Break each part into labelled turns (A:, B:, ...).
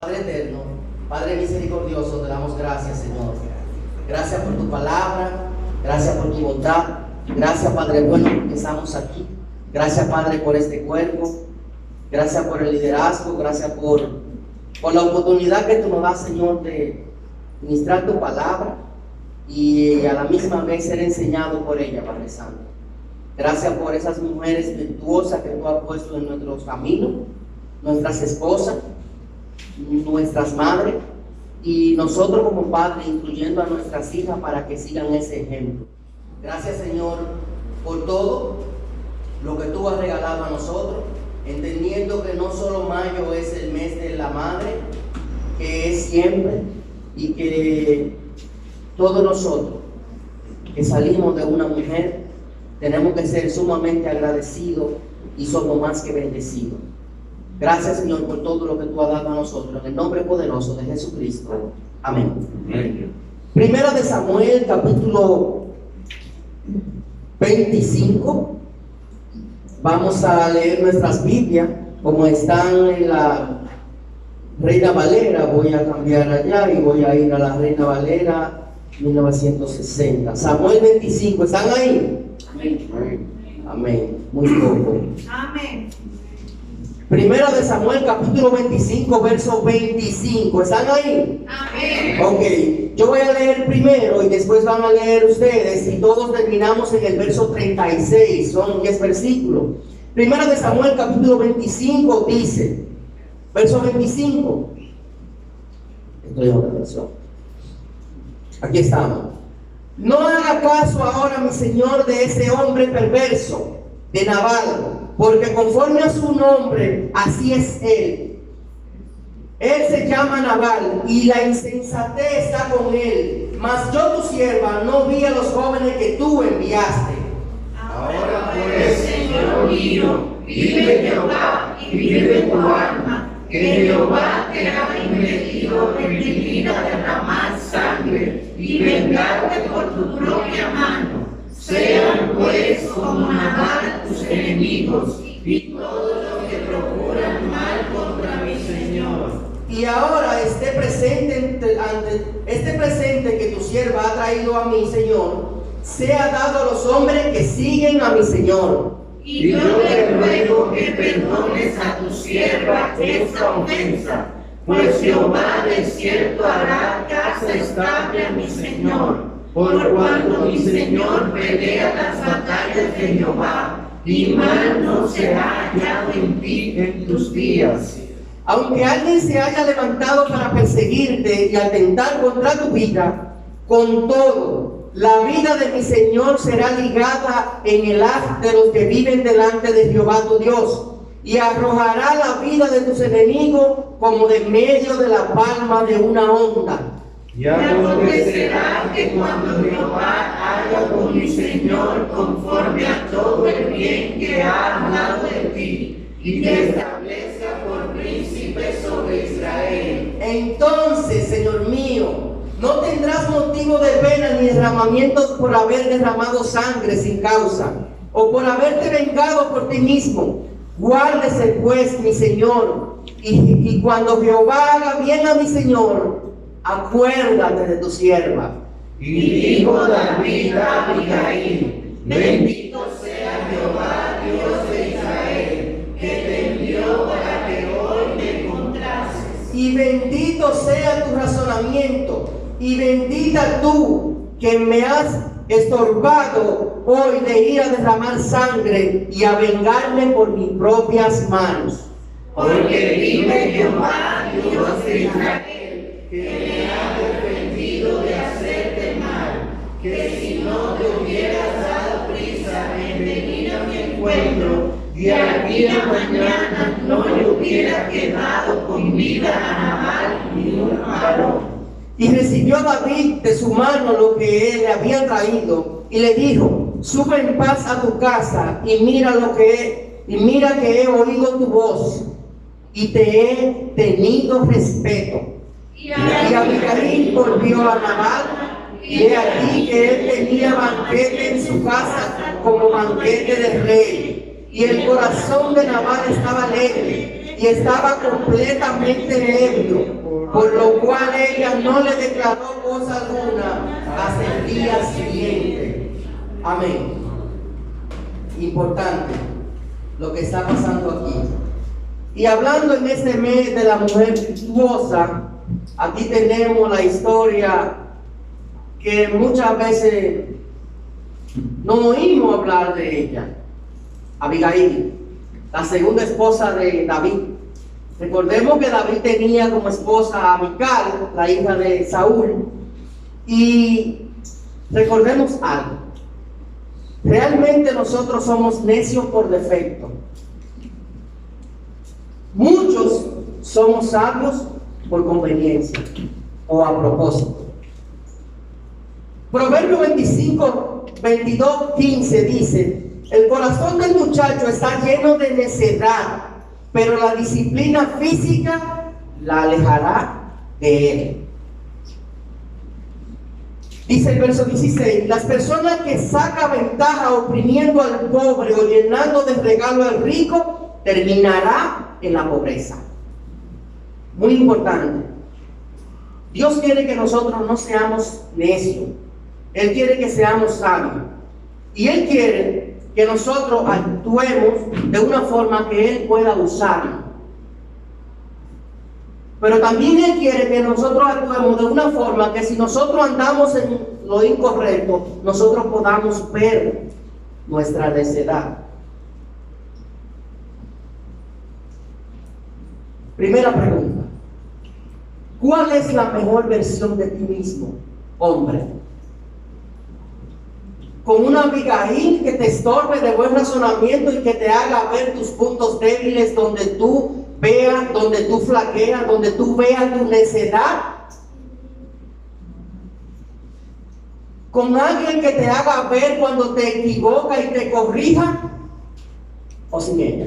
A: Padre eterno, Padre misericordioso, te damos gracias, Señor. Gracias por tu palabra, gracias por tu bondad, gracias, Padre bueno, porque estamos aquí. Gracias, Padre, por este cuerpo, gracias por el liderazgo, gracias por la oportunidad que tú nos das, Señor, de ministrar tu palabra y a la misma vez ser enseñado por ella, Padre Santo. Gracias por esas mujeres virtuosas que tú has puesto en nuestros caminos, nuestras esposas, nuestras madres y nosotros como padres, incluyendo a nuestras hijas para que sigan ese ejemplo. Gracias, Señor, por todo lo que tú has regalado a nosotros, entendiendo que no solo mayo es el mes de la madre, que es siempre, y que todos nosotros que salimos de una mujer tenemos que ser sumamente agradecidos y somos más que bendecidos. Gracias, Señor, por todo lo que tú has dado a nosotros, en el nombre poderoso de Jesucristo. Amén. Amén. Primera de Samuel, capítulo 25. Vamos a leer nuestras Biblias, como están en la Reina Valera. Voy a cambiar allá y voy a ir a la Reina Valera 1960. Samuel 25, ¿están ahí? Amén. Amén. Muy poco. Amén. Primera de Samuel, capítulo 25, verso 25. ¿Están ahí? Amén. Ok, yo voy a leer primero y después van a leer ustedes y todos terminamos en el verso 36. Son 10 versículos. Primera de Samuel, capítulo 25 dice, verso 25. Estoy en otra versión. Aquí estamos. No haga caso ahora, mi señor, de ese hombre perverso, de Nabal, porque conforme a su nombre, así es él. Él se llama Nabal y la insensatez está con él. Mas yo, tu sierva, no vi a los jóvenes que tú enviaste.
B: Ahora pues, Señor mío, vive Jehová y vive tu alma, que Jehová te ha impedido en mi vida derramar sangre y vengarte por tu propia mano. Sean pues como Nabal tus enemigos y todos los que procuran mal contra mi Señor.
A: Y ahora este presente que tu sierva ha traído a mi Señor, sea dado a los hombres que siguen a mi Señor.
B: Y yo te ruego que perdones a tu sierva esta ofensa, pues Jehová de cierto hará casa estable a mi Señor. Por cuanto mi Señor pelea las batallas de Jehová, y mal no será hallado en ti en tus días.
A: Aunque alguien se haya levantado para perseguirte y atentar contra tu vida, con todo, la vida de mi Señor será ligada en el haz de los que viven delante de Jehová tu Dios, y arrojará la vida de tus enemigos como de medio de la palma de una onda.
B: Y acontecerá que cuando Jehová haga con mi Señor conforme a todo el bien que ha hablado de ti, y te establezca por príncipe sobre Israel.
A: Entonces, Señor mío, no tendrás motivo de pena ni derramamiento por haber derramado sangre sin causa, o por haberte vengado por ti mismo. Guárdese pues, mi Señor, y cuando Jehová haga bien a mi Señor, acuérdate de tu sierva.
B: Y dijo David a Abigail: bendito sea Jehová, Dios de Israel, que te envió para que hoy me encontrases.
A: Y bendito sea tu razonamiento, y bendita tú que me has estorbado hoy de ir a derramar sangre y a vengarme por mis propias manos.
B: Porque vive Jehová, Dios de Israel, que me ha defendido de hacerte mal, que si no te hubieras dado prisa en venir a mi encuentro, de aquí a mañana no le hubiera quedado con vida a Nabal ni un varón.
A: Y recibió David de su mano lo que él le había traído, y le dijo: sube en paz a tu casa, y mira que he oído tu voz, y te he tenido respeto. Y Abigail volvió a Nabal, y he aquí que él tenía banquete en su casa como banquete de rey, y el corazón de Nabal estaba alegre, y estaba completamente ebrio, por lo cual ella no le declaró cosa alguna hasta el día siguiente. Amén. Importante lo que está pasando aquí. Y hablando en este mes de la mujer virtuosa, aquí tenemos la historia que muchas veces no oímos hablar de ella. Abigail, la segunda esposa de David. Recordemos que David tenía como esposa a Mical, la hija de Saúl. Y recordemos algo. Realmente nosotros somos necios por defecto. Muchos somos sabios por conveniencia o a propósito. Proverbio 25, 22, 15 dice: el corazón del muchacho está lleno de necedad, pero la disciplina física la alejará de él. Dice el verso 16: las personas que sacan ventaja oprimiendo al pobre o llenando de regalo al rico, terminará en la pobreza. Muy importante. Dios quiere que nosotros no seamos necios. Él quiere que seamos sabios. Y Él quiere que nosotros actuemos de una forma que Él pueda usarnos. Pero también Él quiere que nosotros actuemos de una forma que si nosotros andamos en lo incorrecto, nosotros podamos ver nuestra necedad. Primera pregunta: ¿cuál es la mejor versión de ti mismo, hombre? ¿Con una Abigail que te estorbe de buen razonamiento y que te haga ver tus puntos débiles, donde tú veas, donde tú flaqueas, donde tú veas tu necedad? ¿Con alguien que te haga ver cuando te equivoca y te corrija? ¿O sin ella?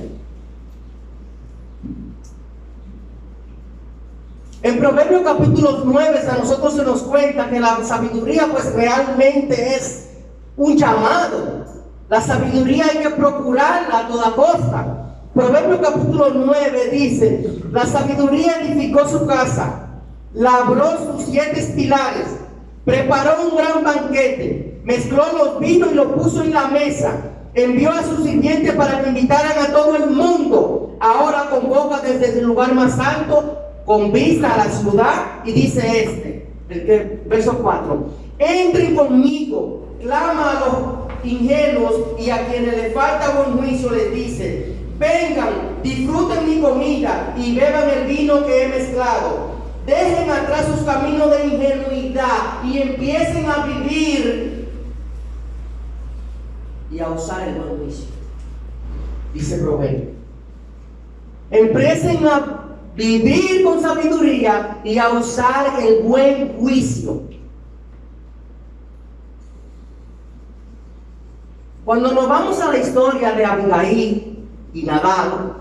A: En Proverbios capítulo 9 a nosotros se nos cuenta que la sabiduría pues realmente es un llamado. La sabiduría hay que procurarla a toda costa. Proverbios capítulo 9 dice: la sabiduría edificó su casa, labró sus 7 pilares, preparó un gran banquete, mezcló los vinos y lo puso en la mesa, envió a sus sirvientes para que invitaran a todo el mundo. Ahora convoca desde el lugar más alto con vista a la ciudad, y dice verso 4: entren conmigo, clama a los ingenuos y a quienes les falta buen juicio les dice: vengan, disfruten mi comida y beban el vino que he mezclado. Dejen atrás sus caminos de ingenuidad y empiecen a vivir y a usar el buen juicio. Dice Proverbio: empiecen a vivir con sabiduría y a usar el buen juicio. Cuando nos vamos a la historia de Abigail y Nabal,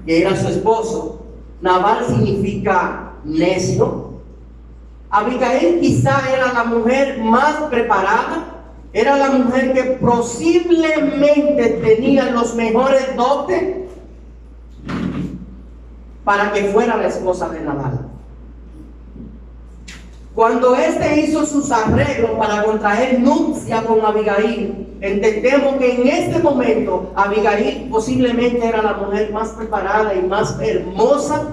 A: que era su esposo, Nabal significa necio. Abigail quizá era la mujer más preparada, era la mujer que posiblemente tenía los mejores dotes para que fuera la esposa de Nabal. Cuando éste hizo sus arreglos para contraer nupcia con Abigail, entendemos que en este momento Abigail posiblemente era la mujer más preparada y más hermosa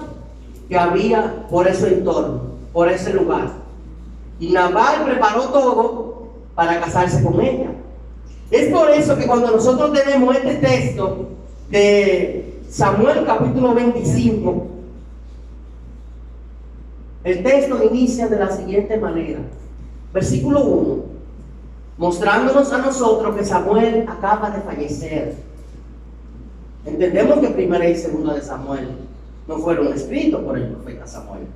A: que había por ese entorno, por ese lugar. Y Nabal preparó todo para casarse con ella. Es por eso que cuando nosotros tenemos este texto de Samuel capítulo 25, el texto inicia de la siguiente manera. Versículo 1, mostrándonos a nosotros que Samuel acaba de fallecer. Entendemos que primera y segunda de Samuel no fueron escritos por el profeta Samuel.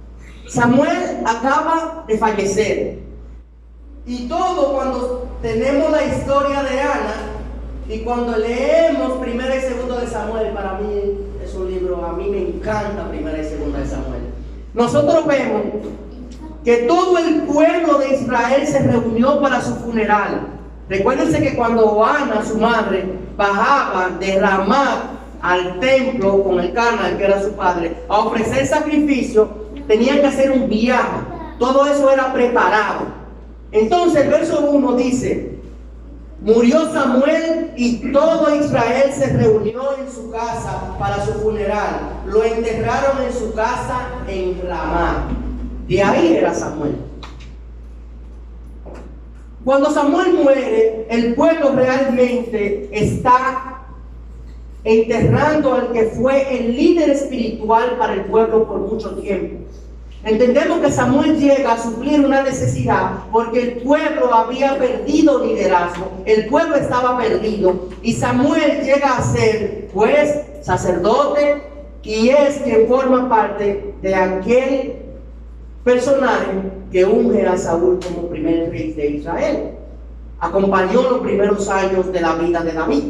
A: Samuel acaba de fallecer. Y todo cuando tenemos la historia de Ana y cuando leemos primera y segunda de Samuel, para mí es un libro, a mí me encanta primera y segunda de Samuel. Nosotros vemos que todo el pueblo de Israel se reunió para su funeral. Recuérdense que cuando Ana, su madre, bajaba de Ramá al templo con el Carmel, que era su padre, a ofrecer sacrificio, tenían que hacer un viaje. Todo eso era preparado. Entonces el verso 1 dice: murió Samuel y todo Israel se reunió en su casa para su funeral. Lo enterraron en su casa en Ramá. De ahí era Samuel. Cuando Samuel muere, el pueblo realmente está enterrando al que fue el líder espiritual para el pueblo por mucho tiempo. Entendemos que Samuel llega a suplir una necesidad porque el pueblo había perdido liderazgo, el pueblo estaba perdido, y Samuel llega a ser juez, sacerdote, y es quien forma parte de aquel personaje que unge a Saúl como primer rey de Israel. Acompañó los primeros años de la vida de David.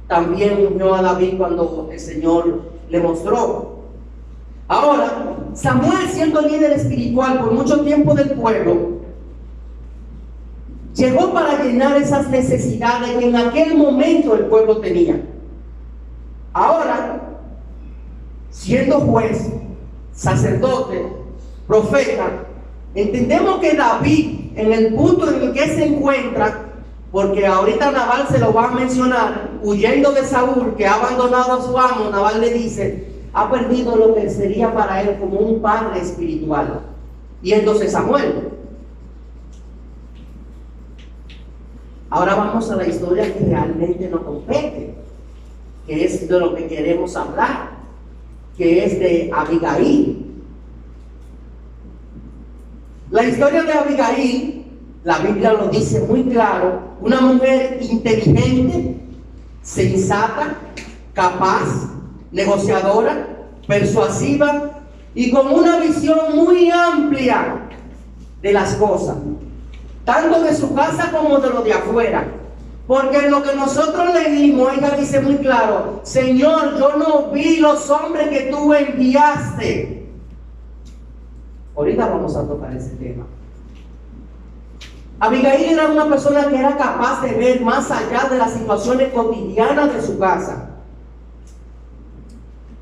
A: También unió a David cuando el Señor le mostró. Ahora, Samuel, siendo líder espiritual por mucho tiempo del pueblo, llegó para llenar esas necesidades que en aquel momento el pueblo tenía. Ahora, siendo juez, sacerdote, profeta, entendemos que David, en el punto en el que se encuentra, porque ahorita Nabal se lo va a mencionar, huyendo de Saúl, que ha abandonado a su amo, Nabal le dice: ha perdido lo que sería para él como un padre espiritual. Y entonces Samuel. Ahora vamos a la historia que realmente nos compete, que es de lo que queremos hablar, que es de Abigail. La historia de Abigail, la Biblia lo dice muy claro: una mujer inteligente, sensata, capaz, negociadora, persuasiva y con una visión muy amplia de las cosas, tanto de su casa como de lo de afuera. Porque en lo que nosotros leímos, ella dice muy claro: Señor, yo no vi los hombres que tú enviaste. Ahorita vamos a tocar ese tema. Abigail era una persona que era capaz de ver más allá de las situaciones cotidianas de su casa.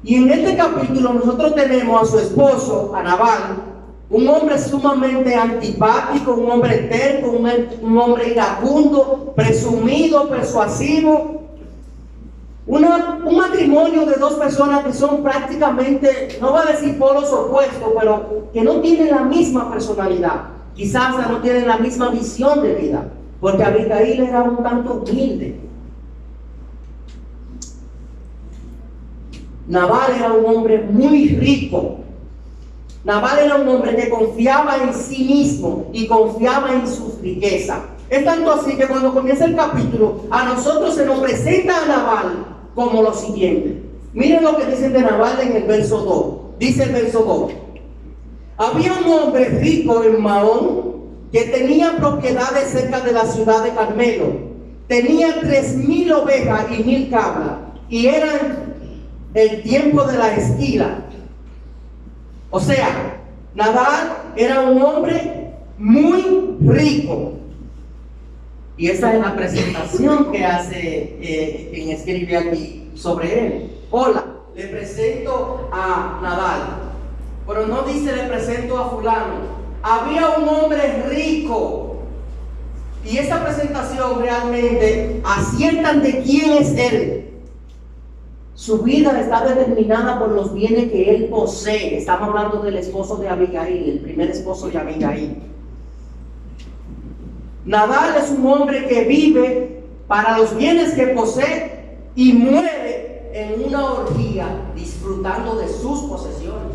A: Y en este capítulo nosotros tenemos a su esposo, a Nabal, un hombre sumamente antipático, un hombre terco, un hombre iracundo, presumido, persuasivo. Un matrimonio de dos personas que son prácticamente, no voy a decir polos opuestos, pero que no tienen la misma personalidad. Quizás no tienen la misma visión de vida, porque Abigail era un tanto humilde. Nabal era un hombre muy rico. Nabal era un hombre que confiaba en sí mismo y confiaba en sus riquezas. Es tanto así que cuando comienza el capítulo, a nosotros se nos presenta a Nabal como lo siguiente. Miren lo que dice de Nabal en el verso 2. Dice el verso 2: había un hombre rico en Maón que tenía propiedades cerca de la ciudad de Carmelo. Tenía 3,000 ovejas y 1,000 cabras, y eran el tiempo de la esquila. O sea, Nabal era un hombre muy rico. Y esa es la presentación que hace quien escribe aquí sobre él. Hola, le presento a Nabal, pero no dice le presento a fulano. Había un hombre rico. Y esa presentación realmente aciertan de quién es él. Su vida está determinada por los bienes que él posee. Estamos hablando del esposo de Abigail, el primer esposo de Abigail. Nabal es un hombre que vive para los bienes que posee y muere en una orgía disfrutando de sus posesiones.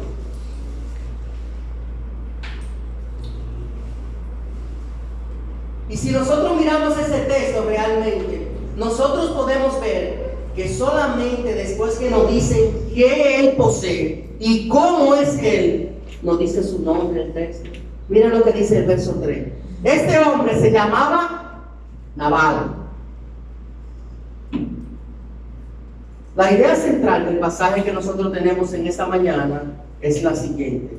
A: Y si nosotros miramos ese texto realmente, nosotros podemos ver que solamente después que nos dicen qué él posee y cómo es él, nos dice su nombre el texto. Miren lo que dice el verso 3. Este hombre se llamaba Nabal. La idea central del pasaje que nosotros tenemos en esta mañana es la siguiente.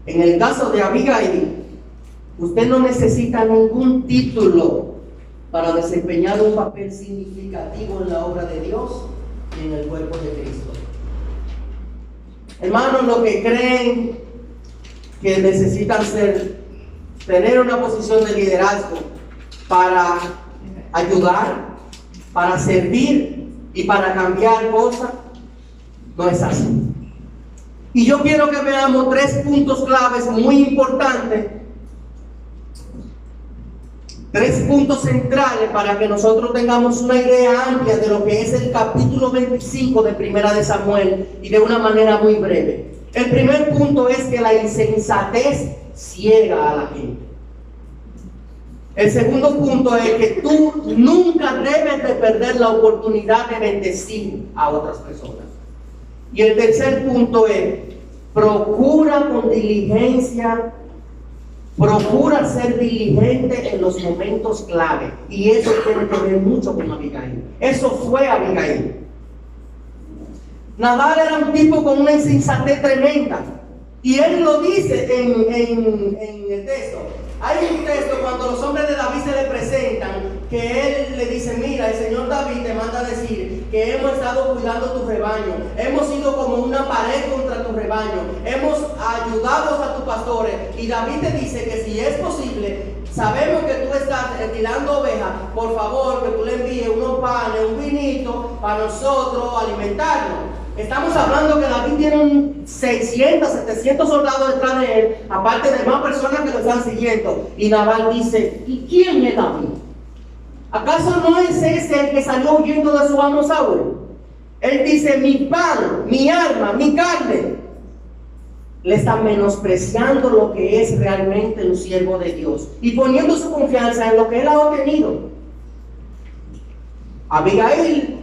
A: En el caso de Abigail, usted no necesita ningún título para desempeñar un papel significativo en la obra de Dios. y en el cuerpo de Cristo. Hermanos, los que creen que necesitan tener una posición de liderazgo para ayudar, para servir y para cambiar cosas, no es así. Y yo quiero que veamos 3 puntos claves muy importantes, 3 puntos centrales para que nosotros tengamos una idea amplia de lo que es el capítulo 25 de Primera de Samuel, y de una manera muy breve. El primer punto es que la insensatez ciega a la gente. El segundo punto es que tú nunca debes de perder la oportunidad de bendecir a otras personas. Y el tercer punto es: procura con diligencia, procura ser diligente en los momentos clave. Y eso tiene que ver mucho con Abigail. Eso fue Abigail. Nabal era un tipo con una insensatez tremenda. Y él lo dice en el texto. Hay un texto cuando los hombres de David se le presentan, que él le dice: mira, el Señor David te manda a decir que hemos estado cuidando tu rebaño, hemos sido como una pared contra tu rebaño, hemos ayudado a tus pastores. Y David te dice que si es posible, sabemos que tú estás tirando ovejas, por favor que tú le envíes unos panes, un vinito para nosotros alimentarnos. Estamos hablando que David tiene 600, 700 soldados detrás de él, aparte de más personas que lo están siguiendo. Y Nabal dice: ¿y quién es David? ¿Acaso no es ese el que salió huyendo de su amo Saúl? Él dice: mi pan, mi alma, mi carne. Le está menospreciando lo que es realmente un siervo de Dios y poniendo su confianza en lo que él ha obtenido. Abigail,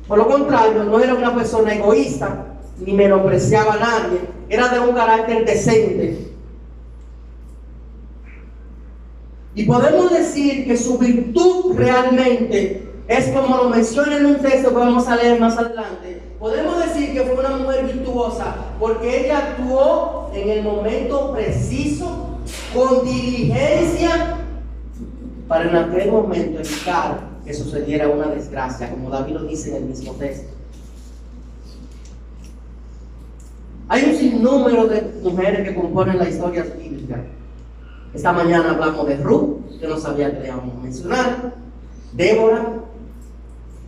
A: por lo contrario, no era una persona egoísta ni menospreciaba a nadie, era de un carácter decente. Y podemos decir que su virtud realmente es como lo menciona en un texto que vamos a leer más adelante. Podemos decir que fue una mujer virtuosa porque ella actuó en el momento preciso, con diligencia, para en aquel momento evitar que sucediera una desgracia, como David lo dice en el mismo texto. Hay un sinnúmero de mujeres que componen la historia bíblica. Esta mañana hablamos de Ruth, que no sabía que le íbamos a mencionar, Débora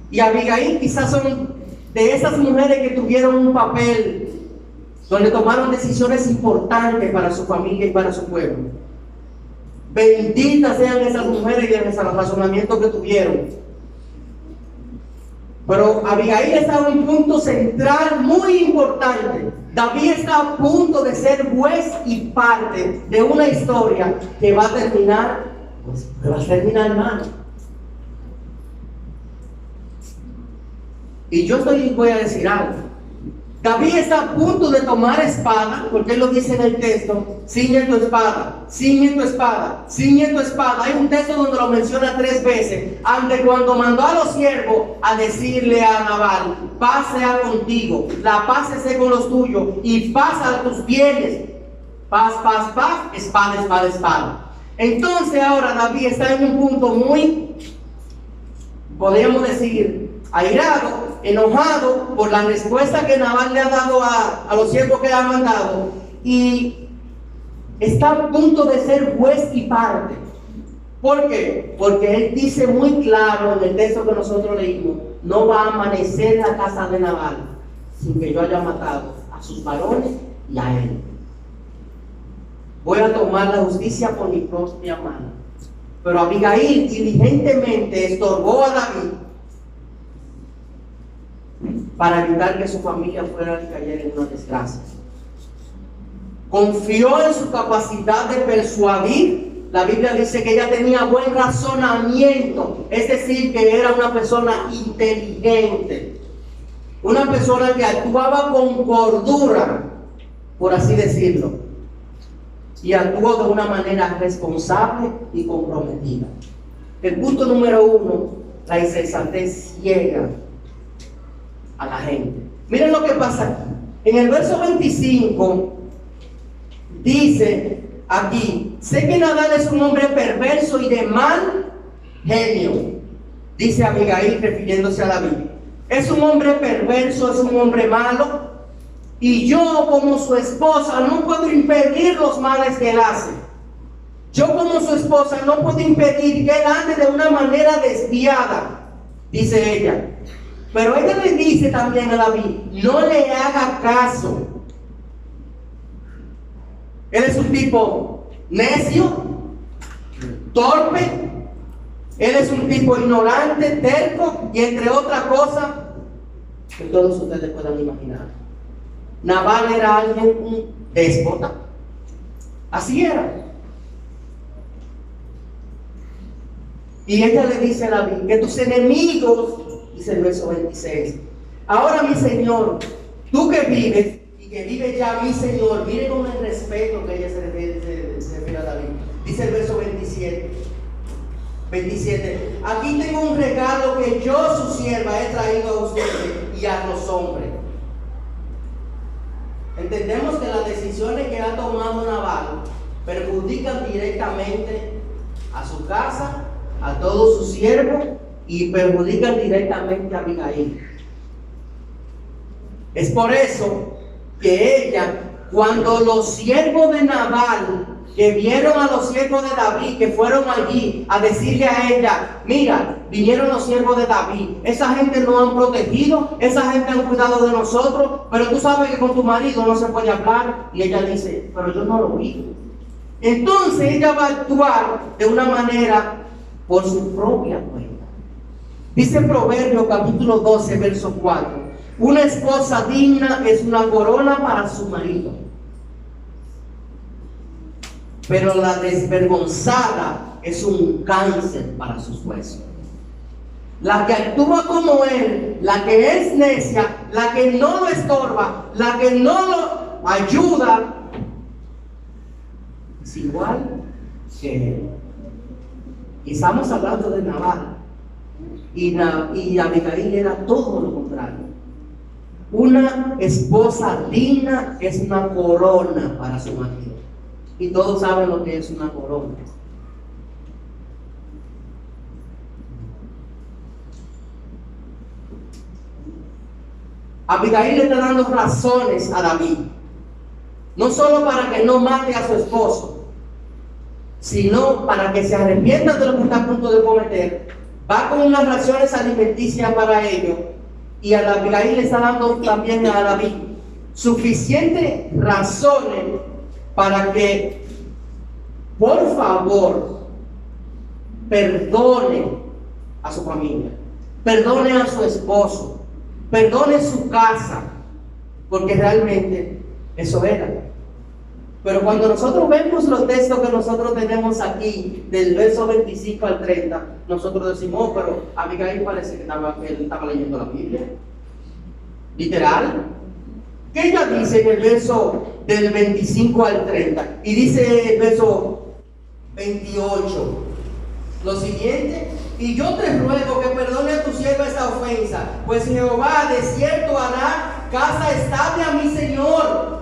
A: y Abigail. Quizás son de esas mujeres que tuvieron un papel donde tomaron decisiones importantes para su familia y para su pueblo. Benditas sean esas mujeres y el razonamiento que tuvieron. Pero Abigail está en un punto central muy importante. David está a punto de ser juez y parte de una historia que va a terminar, mal. Y yo voy a decir algo. David está a punto de tomar espada, porque él lo dice en el texto: ciñe tu espada, ciñe tu espada, ciñe tu espada. Hay un texto donde lo menciona 3 veces, ante cuando mandó a los siervos a decirle a Nabal: paz sea contigo, la paz esté con los tuyos, y paz a tus bienes. Paz, paz, paz, espada, espada, espada. Entonces ahora David está en un punto muy, podríamos decir, airado, enojado por la respuesta que Nabal le ha dado a los siervos que le ha mandado, y está a punto de ser juez y parte. ¿Por qué? Porque él dice muy claro en el texto que nosotros leímos: no va a amanecer la casa de Nabal sin que yo haya matado a sus varones y a él. Voy a tomar la justicia por mi propia mano. Pero Abigail diligentemente estorbó a David para evitar que su familia fuera y cayera en una desgracia. Confió en su capacidad de persuadir. La Biblia dice que ella tenía buen razonamiento, es decir, que era una persona inteligente, una persona que actuaba con cordura, por así decirlo, y actuó de una manera responsable y comprometida. El punto número 1, la insensatez ciega a la gente. Miren lo que pasa aquí. En el verso 25 dice aquí: sé que Nabal es un hombre perverso y de mal genio, dice Abigail refiriéndose a David. es un hombre perverso, es un hombre malo. Y yo como su esposa no puedo impedir los males que él hace. Yo como su esposa no puedo impedir que él ande de una manera desviada, dice ella. Pero ella le dice también a David, no le haga caso. Él es un tipo necio, torpe, él es un tipo ignorante, terco y entre otras cosas que todos ustedes puedan imaginar. Nabal era alguien, un déspota. Así era. Y ella le dice a David, que tus enemigos, dice el verso 26, ahora mi Señor, tú que vives, y que vive ya mi Señor, mire con el respeto que ella se refiere a David. Dice el verso 27, aquí tengo un regalo que yo, su sierva, he traído a ustedes y a los hombres. Entendemos que las decisiones que ha tomado Nabal perjudican directamente a su casa, a todos sus siervos y perjudican directamente a Abigail. Es por eso que ella, cuando los siervos de Nabal, que vieron a los siervos de David, que fueron allí a decirle a ella, mira, vinieron los siervos de David, esa gente nos han protegido, esa gente han cuidado de nosotros, pero tú sabes que con tu marido no se puede hablar. Y ella dice, pero yo no lo vi. Entonces ella va a actuar de una manera por su propia cuenta. Dice Proverbios capítulo 12, verso 4, una esposa digna es una corona para su marido, pero la desvergonzada es un cáncer para sus huesos. La que actúa como él, la que es necia, la que no lo estorba, la que no lo ayuda, es igual que él. Y estamos hablando de Nabal. Y Abigail era todo lo contrario. Una esposa digna es una corona para su marido. Y todos saben lo que es una corona. Abigail le está dando razones a David. No solo para que no mate a su esposo, sino para que se arrepientan de lo que está a punto de cometer. Va con unas raciones alimenticias para ello. Y a Abigail le está dando también a David suficientes razones para que, por favor, perdone a su familia, perdone a su esposo, perdone su casa, porque realmente eso era. Pero cuando nosotros vemos los textos que nosotros tenemos aquí, del verso 25 al 30, nosotros decimos, oh, pero Abigail parece que él estaba leyendo la Biblia. Literal. ¿Qué ella dice en el verso del 25 al 30? Y dice el verso 28, lo siguiente: y yo te ruego que perdone a tu sierva esta ofensa, pues Jehová de cierto hará casa estable a mi Señor.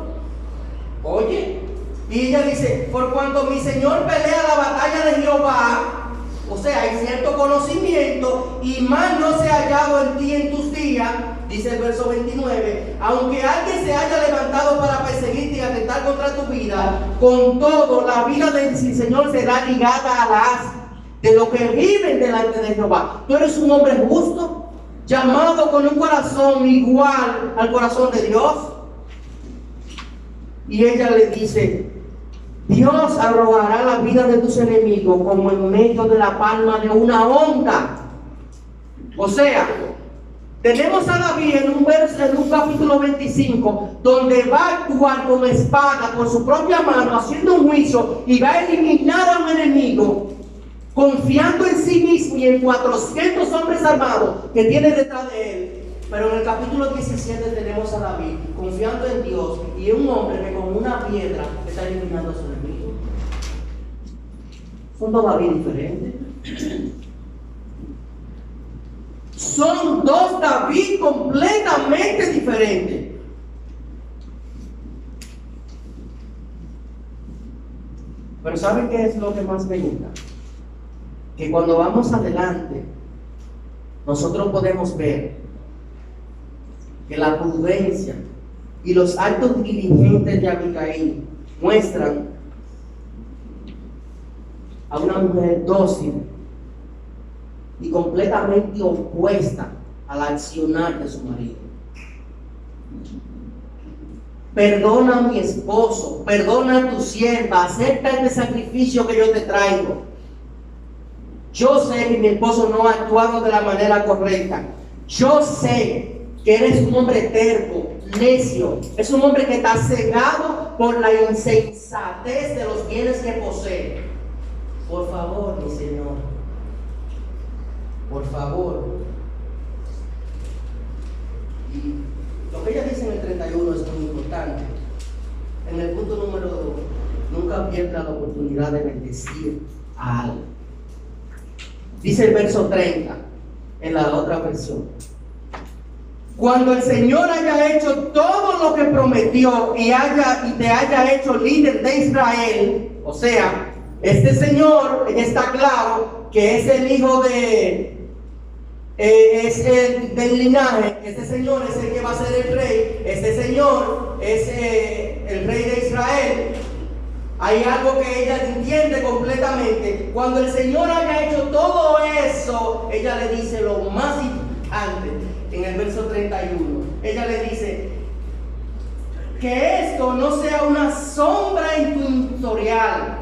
A: Oye, y ella dice, por cuanto mi Señor pelea la batalla de Jehová, o sea, hay cierto conocimiento, y mal no se ha hallado en ti en tus días, dice el verso 29, aunque alguien se haya levantado para perseguirte y atentar contra tu vida, con todo la vida del Señor será ligada a las de los que viven delante de Jehová. Tú eres un hombre justo, llamado con un corazón igual al corazón de Dios. Y ella le dice, Dios arrojará la vida de tus enemigos como en medio de la palma de una onda. O sea, tenemos a David en un capítulo 25, donde va a actuar con espada por su propia mano, haciendo un juicio, y va a eliminar a un enemigo, confiando en sí mismo y en 400 hombres armados que tiene detrás de él. Pero en el capítulo 17 tenemos a David confiando en Dios y un hombre que con una piedra está eliminando a su enemigo. Son dos David diferentes. Son dos David completamente diferentes. Pero ¿saben qué es lo que más me gusta? Que cuando vamos adelante, nosotros podemos ver que la prudencia y los actos diligentes de Abigail muestran a una mujer dócil y completamente opuesta al accionar de su marido. Perdona a mi esposo, perdona a tu sierva, acepta este sacrificio que yo te traigo. Yo sé que mi esposo no ha actuado de la manera correcta. Yo sé que eres un hombre terco, necio. Es un hombre que está cegado por la insensatez de los bienes que posee. Por favor, mi Señor, por favor. Y lo que ella dice en el 31 es muy importante. En el punto número 2, nunca pierda la oportunidad de bendecir a alguien. Dice el verso 30 en la otra versión: cuando el Señor haya hecho todo lo que prometió y te haya hecho líder de Israel, o sea, este Señor, está claro que es el hijo es el del linaje. Este Señor es el que va a ser el rey. Este Señor es el rey de Israel. Hay algo que ella entiende completamente. Cuando el Señor haya hecho todo eso, ella le dice lo más importante en el verso 31. Ella le dice: que esto no sea una sombra en tu historial.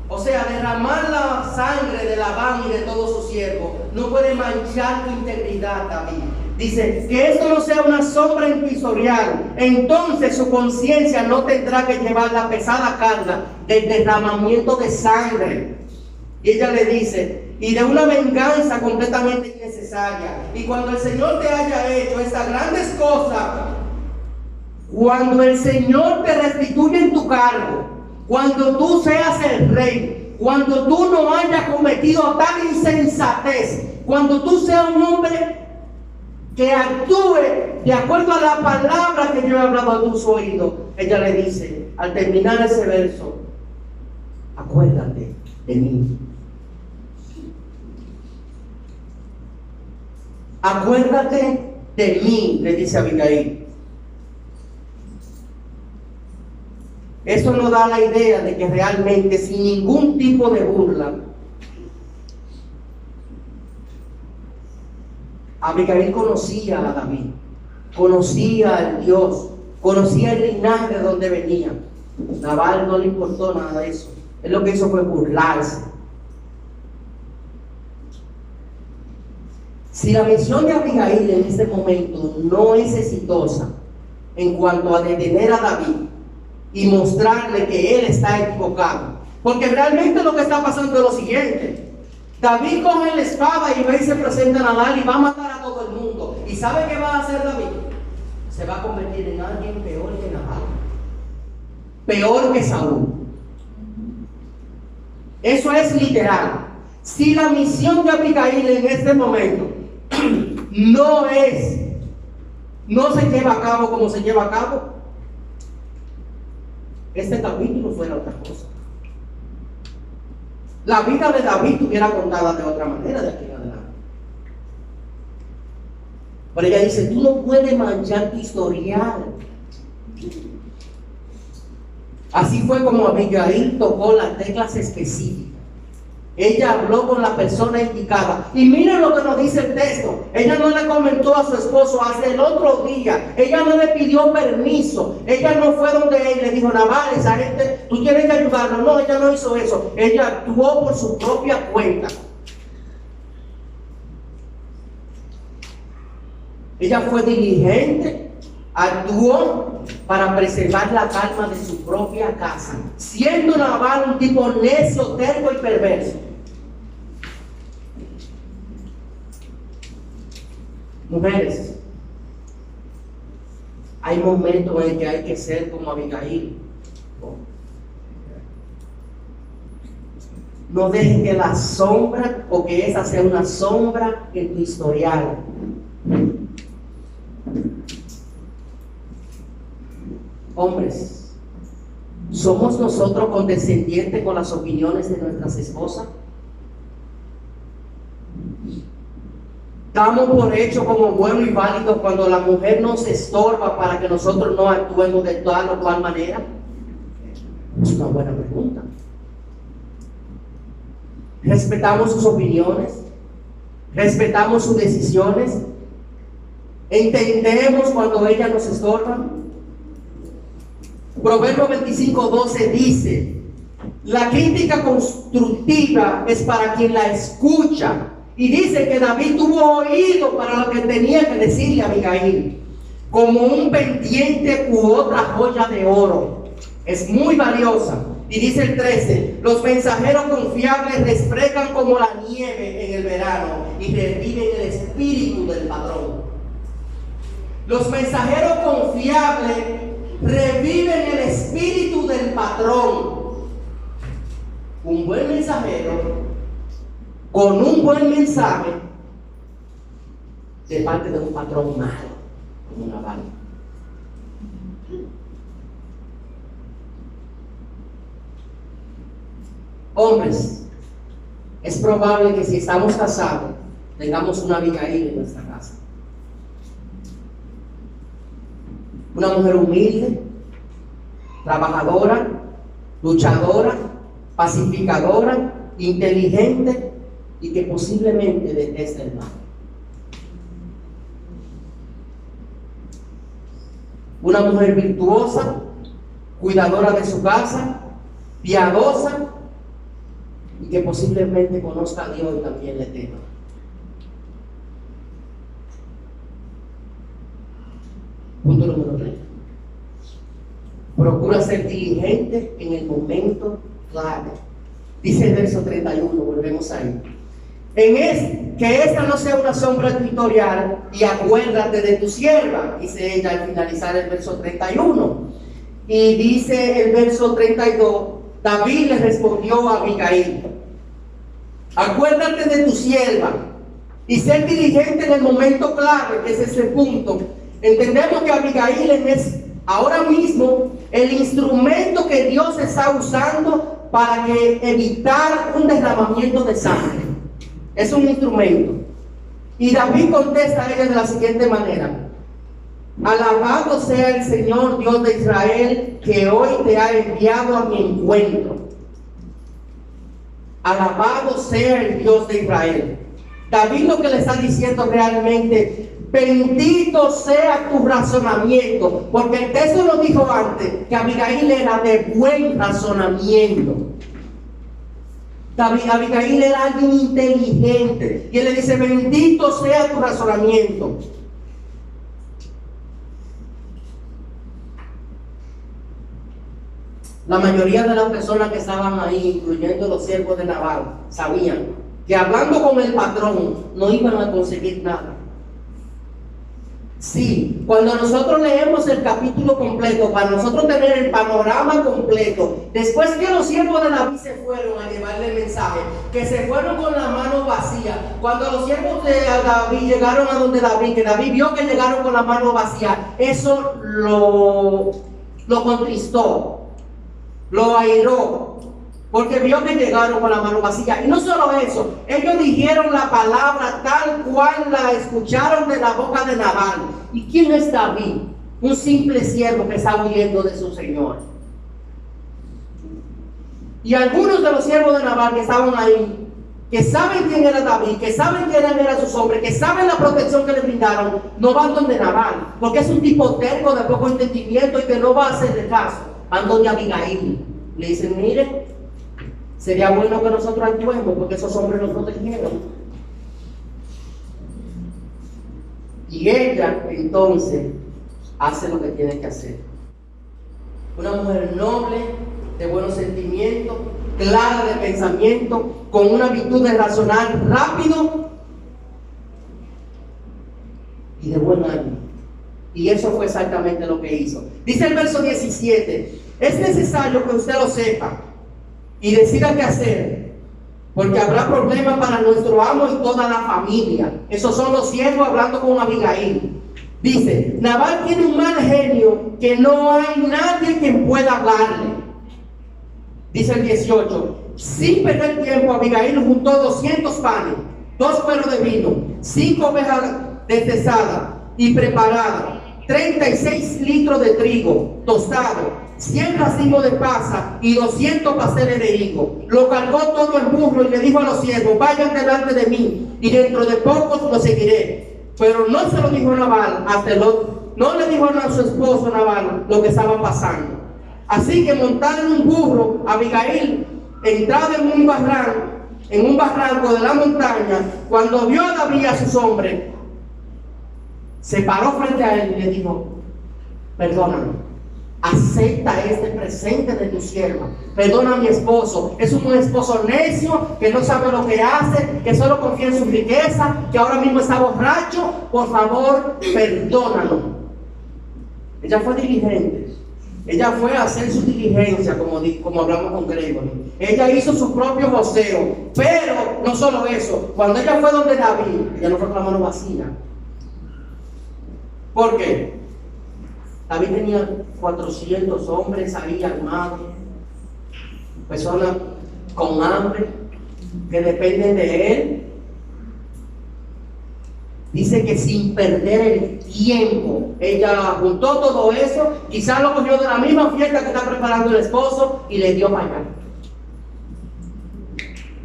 A: O sea, derramar la sangre de Labán y de todos sus siervos no puede manchar tu integridad, David. Dice, que esto no sea una sombra en tu historial. Entonces su conciencia no tendrá que llevar la pesada carga del derramamiento de sangre. Y ella le dice, y de una venganza completamente innecesaria. Y cuando el Señor te haya hecho estas grandes cosas, cuando el Señor te restituya en tu cargo, cuando tú seas el rey, cuando tú no hayas cometido tal insensatez, cuando tú seas un hombre que actúe de acuerdo a la palabra que yo he hablado a tus oídos, ella le dice, al terminar ese verso: acuérdate de mí. Acuérdate de mí, le dice Abigail. Eso nos da la idea de que realmente, sin ningún tipo de burla, Abigail conocía a David, conocía al Dios, conocía el linaje de donde venía. Nabal no le importó nada de eso. Él lo que hizo fue burlarse. Si la misión de Abigail en este momento no es exitosa en cuanto a detener a David y mostrarle que él está equivocado, porque realmente lo que está pasando es lo siguiente: David coge la espada y va y se presenta a Nabal y va a matar a todo el mundo. ¿Y sabe qué va a hacer David? Se va a convertir en alguien peor que Nabal, peor que Saúl. Eso es literal. Si la misión de Abigail en este momento no se lleva a cabo como se lleva a cabo, este capítulo fuera otra cosa. La vida de David estuviera contada de otra manera de aquí en adelante. Pero ella dice, tú no puedes manchar tu historial. Así fue como Abigail tocó las teclas específicas. Ella habló con la persona indicada. Y miren lo que nos dice el texto. Ella no le comentó a su esposo hasta el otro día. Ella no le pidió permiso. Ella no fue donde él le dijo, Nabal, esa gente, tú tienes que ayudarlo. No, ella no hizo eso. Ella actuó por su propia cuenta. Ella fue diligente, actuó para preservar la calma de su propia casa, siendo Nabal un tipo necio, terco y perverso. Mujeres, hay momentos en que hay que ser como Abigail. No dejen que la sombra o que esa sea una sombra en tu historial. Hombres, ¿somos nosotros condescendientes con las opiniones de nuestras esposas? damos por hecho como bueno y válido cuando la mujer nos estorba para que nosotros no actuemos de tal o cual manera? Es una buena pregunta. ¿Respetamos sus opiniones? ¿Respetamos sus decisiones? ¿Entendemos cuando ella nos estorba? Proverbio 25:12 dice: la crítica constructiva es para quien la escucha. Y dice que David tuvo oído para lo que tenía que decirle a Abigail, como un pendiente u otra joya de oro. Es muy valiosa. Y dice el 13: los mensajeros confiables refrescan como la nieve en el verano y reviven el espíritu del patrón. Los mensajeros confiables reviven el espíritu del patrón. Un buen mensajero con un buen mensaje de parte de un patrón malo, como una bala. Hombres, es probable que si estamos casados tengamos una Abigail en nuestra casa. Una mujer humilde, trabajadora, luchadora, pacificadora, inteligente y que posiblemente deteste el mal. Una mujer virtuosa, cuidadora de su casa, piadosa y que posiblemente conozca a Dios y también le tema. Punto número 3. Procura ser diligente en el momento clave. Dice el verso 31, volvemos ahí. Que esta no sea una sombra escritorial, y acuérdate de tu sierva, dice ella al finalizar el verso 31. Y dice el verso 32, David le respondió a Abigail: acuérdate de tu sierva y ser diligente en el momento clave, que es ese punto. Entendemos que Abigail es ahora mismo el instrumento que Dios está usando para evitar un derramamiento de sangre. Es un instrumento. Y David contesta a ella de la siguiente manera: alabado sea el Señor Dios de Israel, que hoy te ha enviado a mi encuentro. Alabado sea el Dios de Israel. David lo que le está diciendo realmente: bendito sea tu razonamiento, porque el texto nos dijo antes que Abigail era de buen razonamiento. Abigail era alguien inteligente, y él le dice: bendito sea tu razonamiento. La mayoría de las personas que estaban ahí, incluyendo los siervos de Nabal, sabían que hablando con el patrón no iban a conseguir nada. Sí, cuando nosotros leemos el capítulo completo, para nosotros tener el panorama completo, después que los siervos de David se fueron a llevarle el mensaje, que se fueron con la mano vacía, cuando los siervos de David llegaron a donde David, que David vio que llegaron con la mano vacía, eso lo contristó, lo airó, porque vio que llegaron con la mano vacía. Y no solo eso, ellos dijeron la palabra tal cual la escucharon de la boca de Nabal. ¿Y quién es David? Un simple siervo que está huyendo de su señor. Y algunos de los siervos de Nabal que estaban ahí, que saben quién era David, que saben quién eran sus hombres, que saben la protección que le brindaron, no van donde Nabal, porque es un tipo terco de poco entendimiento y que no va a hacerle caso. Van donde Abigail. Le dicen: mire, sería bueno que nosotros actuemos, porque esos hombres nos protegieron. Y ella entonces hace lo que tiene que hacer. Una mujer noble, de buenos sentimientos, clara de pensamiento, con una virtud de razonar rápido y de buen ánimo. Y eso fue exactamente lo que hizo. Dice el verso 17: es necesario que usted lo sepa y decida qué hacer, porque habrá problemas para nuestro amo y toda la familia. Esos son los siervos hablando con Abigail. Dice: Nabal tiene un mal genio que no hay nadie que pueda hablarle. Dice el 18: sin perder tiempo, Abigail juntó 200 panes 2 cueros de vino, 5 ovejas descesadas y preparadas, 36 litros de trigo tostado, 100 racimos de pasa y 200 pasteles de higo. Lo cargó todo el burro y le dijo a los siervos: vayan delante de mí, y dentro de pocos lo seguiré. Pero no se lo dijo a Nabal, no le dijo a su esposo Nabal lo que estaba pasando. Así que montada en un burro, Abigail, entrada en un barranco de la montaña, cuando vio a David y a sus hombres, se paró frente a él y le dijo: perdóname, acepta este presente de tu sierva. Perdona a mi esposo. Es un esposo necio, que no sabe lo que hace, que solo confía en su riqueza, que ahora mismo está borracho. Por favor, perdónalo. Ella fue diligente. Ella fue a hacer su diligencia, como hablamos con Gregory. Ella hizo su propio voceo. Pero no solo eso, cuando ella fue donde David, ella no fue con la mano vacía. ¿Por qué? David tenía 400 hombres ahí armados, personas con hambre, que dependen de él. Dice que sin perder el tiempo, ella juntó todo eso, quizás lo cogió de la misma fiesta que está preparando el esposo y le dio para allá.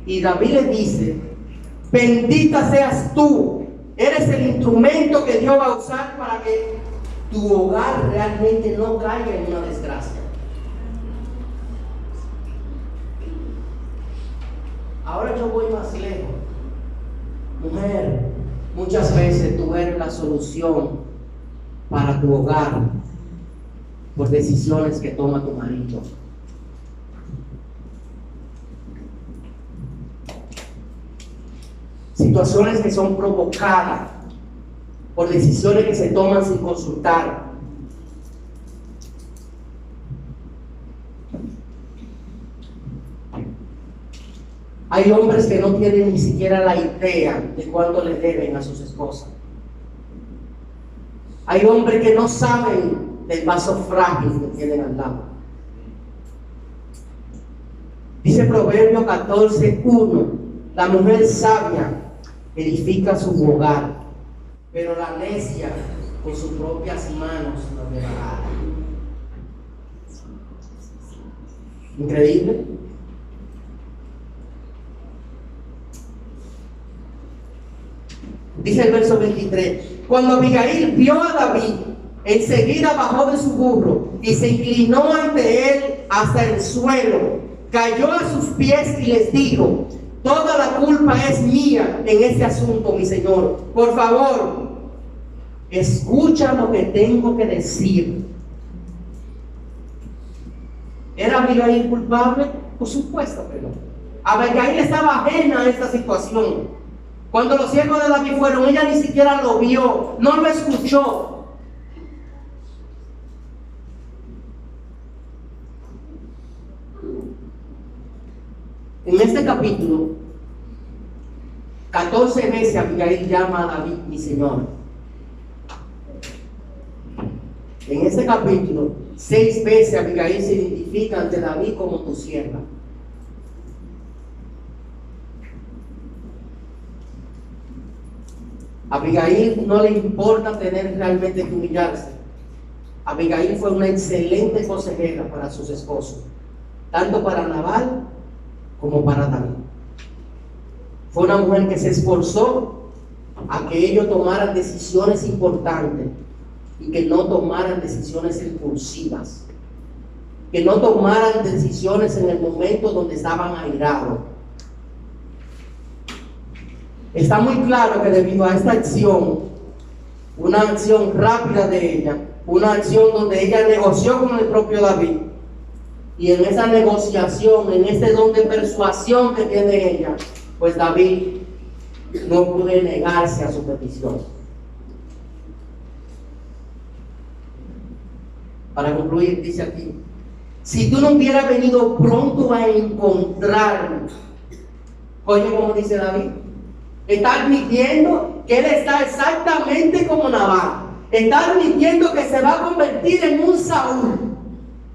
A: Y David le dice: bendita seas tú, eres el instrumento que Dios va a usar para que tu hogar realmente no caiga en una desgracia. Ahora yo voy más lejos. Mujer, muchas veces tú eres la solución para tu hogar por decisiones que toma tu marido. Situaciones que son provocadas por decisiones que se toman sin consultar. Hay hombres que no tienen ni siquiera la idea de cuánto le deben a sus esposas. Hay hombres que no saben del vaso frágil que tienen al lado. Dice Proverbio 14:1: la mujer sabia edifica su hogar, pero la necia con sus propias manos lo devará. Increíble. Dice el verso 23: cuando Abigail vio a David, enseguida bajó de su burro y se inclinó ante él hasta el suelo, cayó a sus pies y les dijo: toda la culpa es mía en este asunto, mi señor. Por favor, escucha lo que tengo que decir. ¿Era Abigail culpable? Por supuesto que no. Abigail estaba ajena a esta situación. Cuando los siervos de David fueron, ella ni siquiera lo vio, no lo escuchó. En este capítulo, 14 veces Abigail llama a David mi señor. En este capítulo, 6 veces Abigail se identifica ante David como tu sierva. A Abigail no le importa tener realmente que humillarse. Abigail fue una excelente consejera para sus esposos, tanto para Nabal como para David. Fue una mujer que se esforzó a que ellos tomaran decisiones importantes y que no tomaran decisiones impulsivas, que no tomaran decisiones en el momento donde estaban airados. Está muy claro que debido a esta acción, una acción rápida de ella, una acción donde ella negoció con el propio David, y en esa negociación, en ese don de persuasión que tiene ella, pues David no pudo negarse a su petición. Para concluir, dice aquí: si tú no hubieras venido pronto a encontrarme. Oye, como dice David, está admitiendo que él está exactamente como Nabal. Está admitiendo que se va a convertir en un Saúl.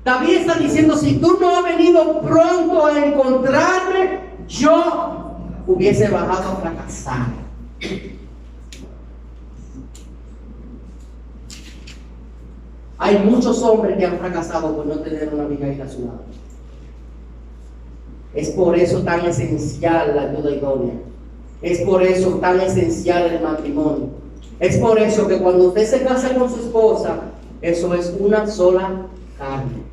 A: David está diciendo: si tú no has venido pronto a encontrarme, yo hubiese bajado a fracasar. Hay muchos hombres que han fracasado por no tener una Abigail a su lado. Es por eso tan esencial la ayuda idónea. Es por eso tan esencial el matrimonio. Es por eso que cuando usted se casa con su esposa, eso es una sola carne.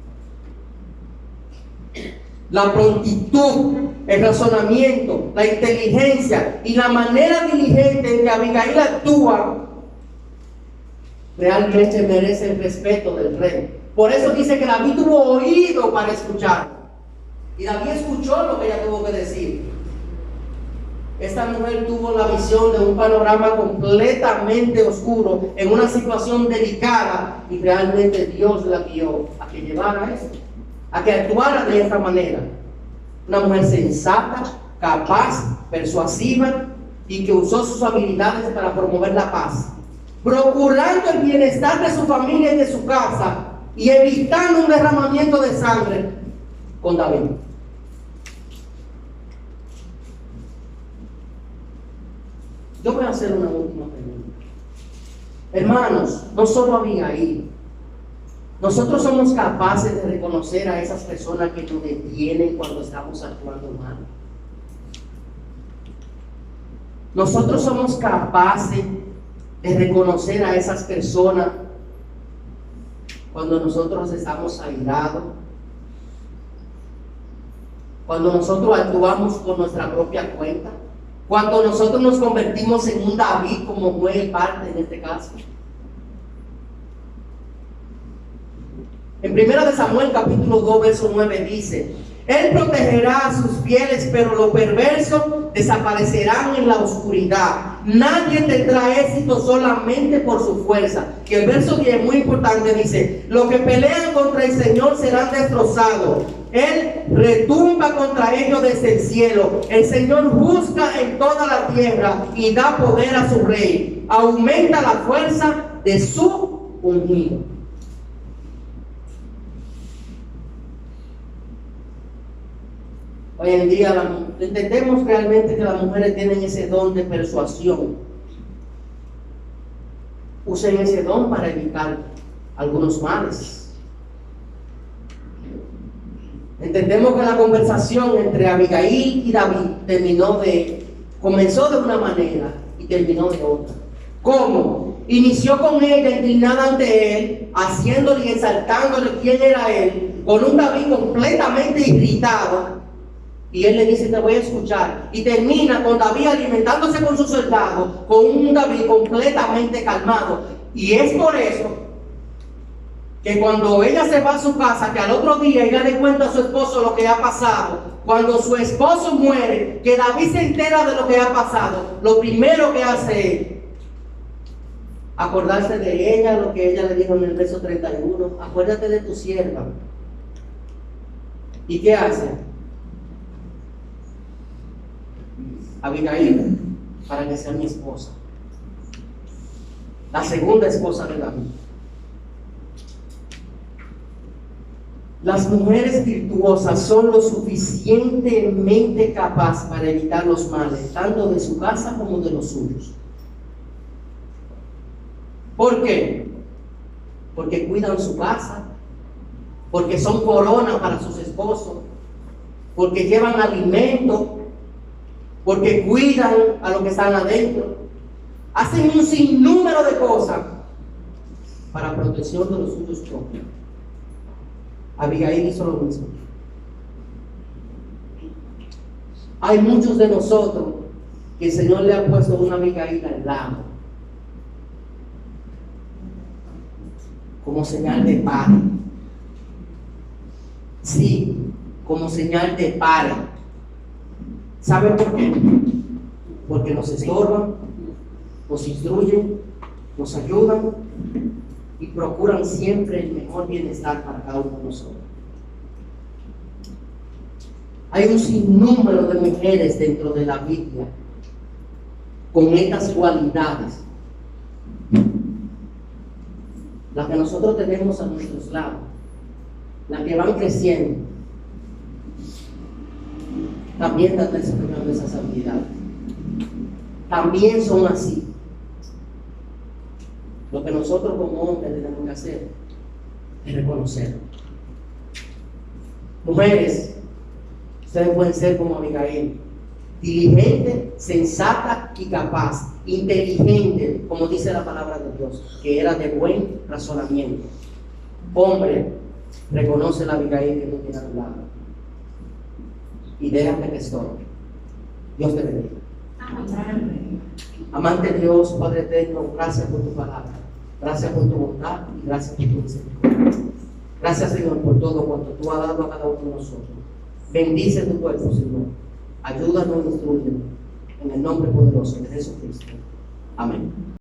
A: La prontitud, el razonamiento, la inteligencia y la manera diligente en que Abigail actúa realmente merece el respeto del rey. Por eso dice que David tuvo oído para escuchar. Y David escuchó lo que ella tuvo que decir. Esta mujer tuvo la visión de un panorama completamente oscuro, en una situación delicada, y realmente Dios la guió a que llevara esto, a que actuara de esta manera. Una mujer sensata, capaz, persuasiva, y que usó sus habilidades para promover la paz, procurando el bienestar de su familia y de su casa, y evitando un derramamiento de sangre con David. Yo voy a hacer una última pregunta. Hermanos, no solo Abigail, nosotros somos capaces de reconocer a esas personas que nos detienen cuando estamos actuando mal. Nosotros somos capaces de reconocer a esas personas cuando nosotros estamos airados, cuando nosotros actuamos con nuestra propia cuenta, cuando nosotros nos convertimos en un David, como fue parte en este caso. En 1 Samuel capítulo 2 verso 9 dice: Él protegerá a sus fieles, pero los perversos desaparecerán en la oscuridad. Nadie tendrá éxito solamente por su fuerza. Y el verso 10 es muy importante, dice: los que pelean contra el Señor serán destrozados. Él retumba contra ellos desde el cielo. El Señor juzga en toda la tierra y da poder a su rey. Aumenta la fuerza de su ungido. Hoy en día entendemos realmente que las mujeres tienen ese don de persuasión. Usen ese don para evitar algunos males. Entendemos que la conversación entre Abigail y David comenzó de una manera y terminó de otra. ¿Cómo? Inició con ella inclinada ante él, haciéndole y exaltándole quién era él, con un David completamente irritado. Y él le dice: te voy a escuchar. Y termina con David alimentándose con sus soldados, con un David completamente calmado. Y es por eso que cuando ella se va a su casa, que al otro día ella le cuenta a su esposo lo que ha pasado. Cuando su esposo muere, que David se entera de lo que ha pasado, lo primero que hace es acordarse de ella, lo que ella le dijo en el verso 31. Acuérdate de tu sierva. ¿Y qué hace? Abigail, para que sea mi esposa, la segunda esposa de David. Las mujeres virtuosas son lo suficientemente capaces para evitar los males, tanto de su casa como de los suyos. ¿Por qué? Porque cuidan su casa, porque son corona para sus esposos, porque llevan alimento, porque cuidan a los que están adentro. Hacen un sinnúmero de cosas para protección de los suyos propios. Abigail hizo lo mismo. Hay muchos de nosotros que el Señor le ha puesto una Abigail al lado, como señal de pare. Sí, como señal de pare. ¿Saben por qué? Porque nos estorban, nos instruyen, nos ayudan y procuran siempre el mejor bienestar para cada uno de nosotros. Hay un sinnúmero de mujeres dentro de la Biblia con estas cualidades, las que nosotros tenemos a nuestros lados, las que van creciendo, también están desarrollando esas habilidades. También son así. Lo que nosotros como hombres tenemos que hacer es reconocerlo. Mujeres, ustedes pueden ser como Abigail, diligente, sensata y capaz, inteligente, como dice la palabra de Dios, que era de buen razonamiento. Hombre, reconoce la Abigail que no tiene a tu lado y déjame que estorbe. Dios te bendiga. Amante Dios, Padre eterno, gracias por tu palabra, gracias por tu bondad y gracias por tu misericordia. Gracias, Señor, por todo cuanto tú has dado a cada uno de nosotros. Bendice tu cuerpo, Señor. Ayúdanos e instrúyenos en el nombre poderoso de Jesucristo. Amén.